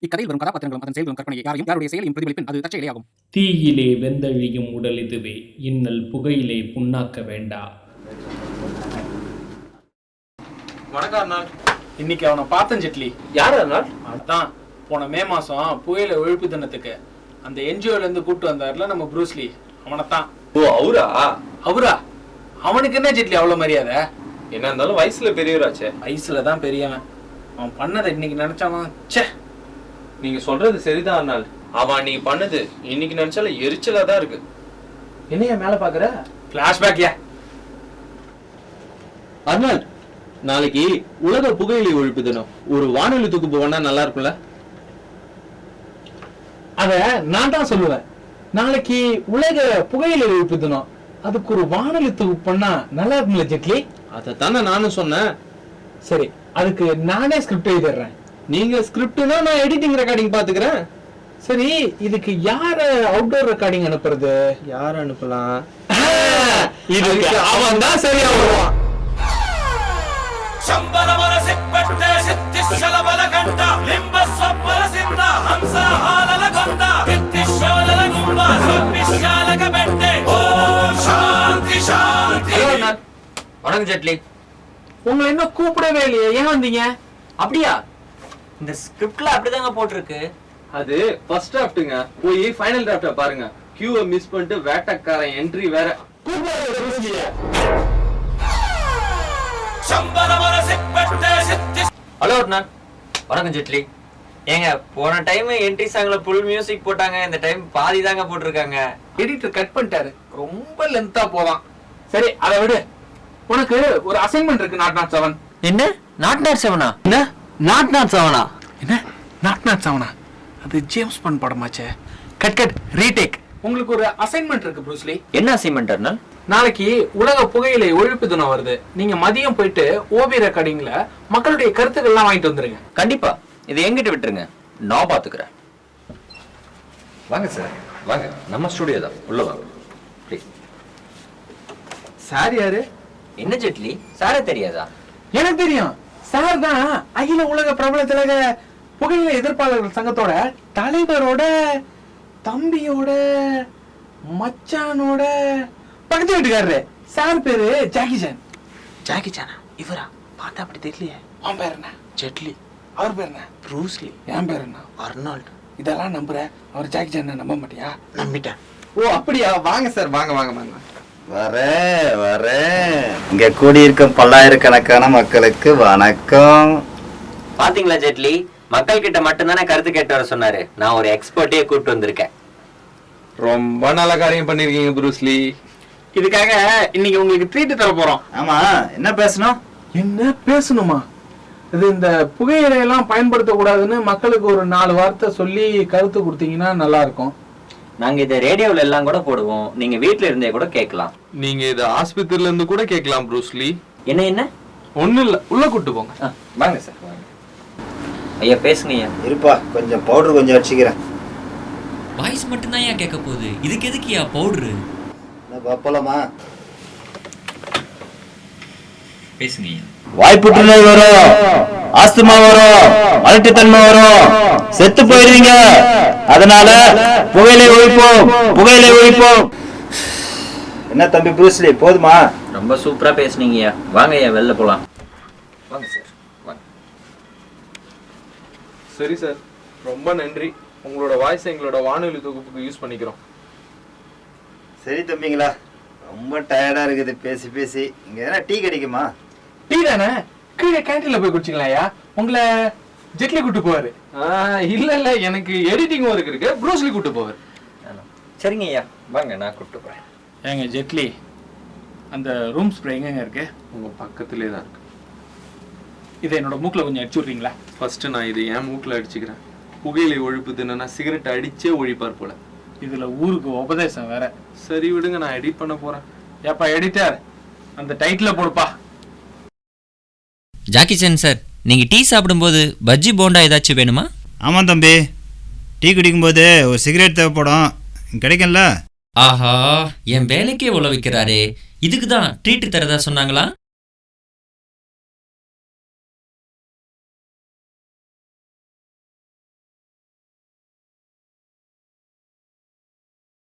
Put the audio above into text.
இக்கதையில் வரும் கதாபாத்திரங்களும் அதன் செயல்களும் கற்பனை யாருடைய செயலையும் பிரதிபலிப்பின் அது தற்செயலேயாகும். தீயிலே வெந்தழியும் உடல் இதுவே, இன்னல் புகையிலே புண்ணாக்க வேண்டா. வணக்கம் அர்னால். இன்னைக்கு அவனை பார்த்தேன் ஜெட்லி. யார் அர்னால்? அதான் போன மே மாசம் புயல ஒழிப்பு தினத்துக்கு அந்த என்ஜிஓல இருந்து கூட்டு வந்தாருல நம்ம ப்ரூஸ்லி, அவனைத்தான். ஓ அவரா? அவரா? அவனுக்கு என்ன ஜெட்லி அவ்வளவு மரியாதை? என்ன இருந்தாலும் வயசுல பெரியவராச்சே. வயசுல தான் பெரியவன். அவன் பண்ணதை இன்னைக்கு நினைச்சாவன். ச்சே, நீங்க சொல்றது சரிதான் அர்னால். அவன் நீ பண்ணது இன்னைக்கு நினைச்சாலும் எரிச்சலா தான் இருக்கு. என்னையா மேல பாக்குற? பிளாஷ்பேக்யா. அர்னால், நாளைக்கு உலக புகையிலை ஒழிப்பு தினம். ஒரு வானொலி தொகுப்பு பண்ணா நல்லா இருக்கும்ல? அத நான் தான் சொல்லுவேன். நாளைக்கு உலக புகையிலை ஒழிப்பு தினம், அதுக்கு ஒரு வானொலி தொகுப்பு பண்ணா நல்லா இருக்கும்ல ஜெட்லி? அதைத்தானே நானும் சொன்னேன். சரி, அதுக்கு நானே ஸ்கிரிப்ட் எழுதிடுறேன். நீங்க ஸ்கிரிப்ட்னா நான் எடிட்டிங் ரெக்கார்டிங் பாத்துக்கிறேன். சரி, இதுக்கு யார அவுட்டோர் ரெக்கார்டிங் அனுப்புறது? யார் அனுப்பலாம்? இதுக்கு அவன் தான் சரியா வருவான். வணக்கம் ஜெட்லி. உங்களை என்ன கூப்பிடவே இல்லையே, ஏன் வந்தீங்க? அப்படியா? இந்த ஸ்கிரிப்ட்ல அப்படிதாங்க போட்டிருக்கு. அது ஃபர்ஸ்ட் டிராஃப்ட்ங்க. போய் ஃபைனல் டிராஃப்ட பாருங்க. கியூவை மிஸ் பண்ணிட்டு வேட்டக்காரன் என்ட்ரி வேற. ஹலோ அர்னால். வணக்கம் ஜெட்லி. ஏங்க, போன டைம் என்ட்ரி சாங்ல ஃபுல் மியூசிக் போட்டாங்க, இந்த டைம் பாதி தாங்க போட்டிருக்காங்க. எடிட்டர் கட் பண்ணிட்டாரு, ரொம்ப லென்த்தா போதான். சரி, அதை விடு. உனக்கு ஒரு அசைன்மெண்ட் இருக்கு. Not not 7. என்ன நாட் நாட் 7? என்ன நாட் நாட் 7? என்ன நாட் நாட் 7? அது ஜேம்ஸ் பாண்ட் படமாச்சே. Cut cut retake. உங்களுக்கு ஒரு அசைன்மெண்ட் இருக்கு ப்ரூஸ்லி. என்ன அசைன்மெண்ட் அர்னால்? நாளைக்கு உலக புகையிலை ஒழிப்பு தினம் வருது. நீங்க மதியம் போயிட்டு ஓபி ரெக்கார்டிங்ல மக்களுடைய கருத்துக்கள் எல்லாம் வாங்கிட்டு வந்துருங்க. கண்டிப்பா. இதை எங்கிட்ட விட்டுருங்க, நான் பாத்துக்கிறேன். வாங்க சார், வாங்க. நம்ம ஸ்டுடியோ தான், உள்ள வாங்க ப்ளீஸ். சார் யாரு? என்ன ஜெட்லி, சாரே தெரியாதா? எனக்கு தெரியும். சார் தான் அகில உலக பிரபல திலக புகையிலை எதிர்ப்பாளர்கள் சங்கத்தோட தலைவரோட தம்பியோட மச்சானோட பக்கத்து வீட்டுக்காரரு. சார் பேரு ஜாக்கி சான். ஜாக்கி சானா? இவரா? பார்த்தா அப்படி தெரியலையே. அவன் பேர் என்ன? ஜெட்லி. அவர் பேர் என்ன? ப்ரூஸ்லி. என் பேர் என்ன? அர்னால்ட். இதெல்லாம் நம்புற? அவர் ஜாக்கி சான் நம்ப மாட்டியா? நம்பிட்டேன். ஓ அப்படியா? வாங்க சார், வாங்க வாங்க வாங்க. வரேன். இங்க கூடியிருக்கும் பல்லாயிரக்கணக்கான மக்களுக்கு வணக்கம். பாத்தீங்களா ஜெட்லி, மக்கள் கிட்ட மட்டும்தானே கருத்து கேட்டு வர சொன்னாரு. நான் ஒரு எக்ஸ்பர்ட்டையே கூப்பிட்டு வந்திருக்கேன். ரொம்ப நல்ல காரியம் பண்ணிருக்கீங்க ப்ரூஸ்லி. இதுக்காக இன்னைக்கு உங்களுக்கு ட்ரீட் தர போறோம். ஆமா, என்ன பேசணும்? என்ன பேசணுமா? இது இந்த புகையிலையெல்லாம் பயன்படுத்த கூடாதுன்னு மக்களுக்கு ஒரு 4 வார்த்தை சொல்லி கருத்து கொடுத்தீங்கன்னா நல்லா இருக்கும். நாங்க இதை ரேடியோல எல்லாம் கூட போடுவோம், நீங்க வீட்ல இருந்தே கூட கேட்கலாம். நீங்க இத ஆஸ்பத்திரியில இருந்து கூட கேட்கலாம் ப்ரூஸ்லி. என்ன என்ன? ஒண்ணும் இல்ல, உள்ள கூட்டு போங்க. வாங்க சார், வாங்க. ஐயா பேசுங்க ஐயா. இருப்பா, கொஞ்சம் பவுடர் கொஞ்சம் அடிச்சுக்கிறேன். வாய்ஸ் மட்டும்தான் ஏன் கேட்க போகுது, இதுக்கு எதுக்குயா பவுடரு? போலாமா? பேசுங்க ஐயா. வாய் புற்றுநோய் வரும், ஆஸ்துமா வரும், மலட்டுத்தன்மை வரும், செத்து போயிருவீங்க. அதனால புகையிலை ஒழிப்போம், புகையிலை ஒழிப்போம். என்ன தம்பி ப்ரூஸ்லி, போதுமா? ரொம்ப சூப்பரா பேசுனீங்க ஐயா. வாங்க ஐயா, வெளில போலாம். வாங்க சார், வாங்க. சரி சார், ரொம்ப நன்றி. உங்களோட வாய்ஸ் எங்களோட வானொலி தொகுப்புக்கு யூஸ் பண்ணிக்கிறோம். சரி தம்பிங்களா, ரொம்ப டயர்டா இருக்குது பேசி பேசி. இங்க என்ன டீ கிடைக்குமா? டீ தானே, கீழே கேண்டீன்ல போய் குடிச்சிங்களா? உங்களை ஜெட்லி கூட்டு போவாரு. இல்ல இல்ல, எனக்கு எடிட்டிங் ஒர்க் இருக்கு, ப்ரூஸ்லி கூட்டு போவார். சரிங்க ஐயா, வாங்க, நான் கூப்பிட்டு போறேன். ஏங்க ஜெட்லி, அந்த ரூம் ஸ்ப்ரே எங்க இருக்கு? உங்க பக்கத்திலே தான் இருக்கு. இதை என்னோட மூக்கில் கொஞ்சம் அடிச்சு விட்றீங்களா? ஃபர்ஸ்ட் நான் இதை என் மூக்கில் அடிச்சுக்கிறேன். புகையிலை ஒழிப்பு தினம்னா சிகரெட் அடிச்சே ஒழிப்பார் போல. இதுல ஊருக்கு உபதேசம் வேற. சரி விடுங்க, நான் எடிட் பண்ண போறேன். ஏப்பா எடிட்டர், அந்த டைட்டில் போடுப்பா. ஜாக்கி சான் சார், நீங்கள் டீ சாப்பிடும்போது பஜ்ஜி போண்டா ஏதாச்சும் வேணுமா? ஆமாம் தம்பி, டீ குடிக்கும்போது ஒரு சிகரெட் தேவைப்படும், கிடைக்கும்ல? ஆஹா, என் வேலைக்கே உழவிக்கிறாரே. இதுக்கு தான் ட்ரீட் தரதா சொன்னாங்களா?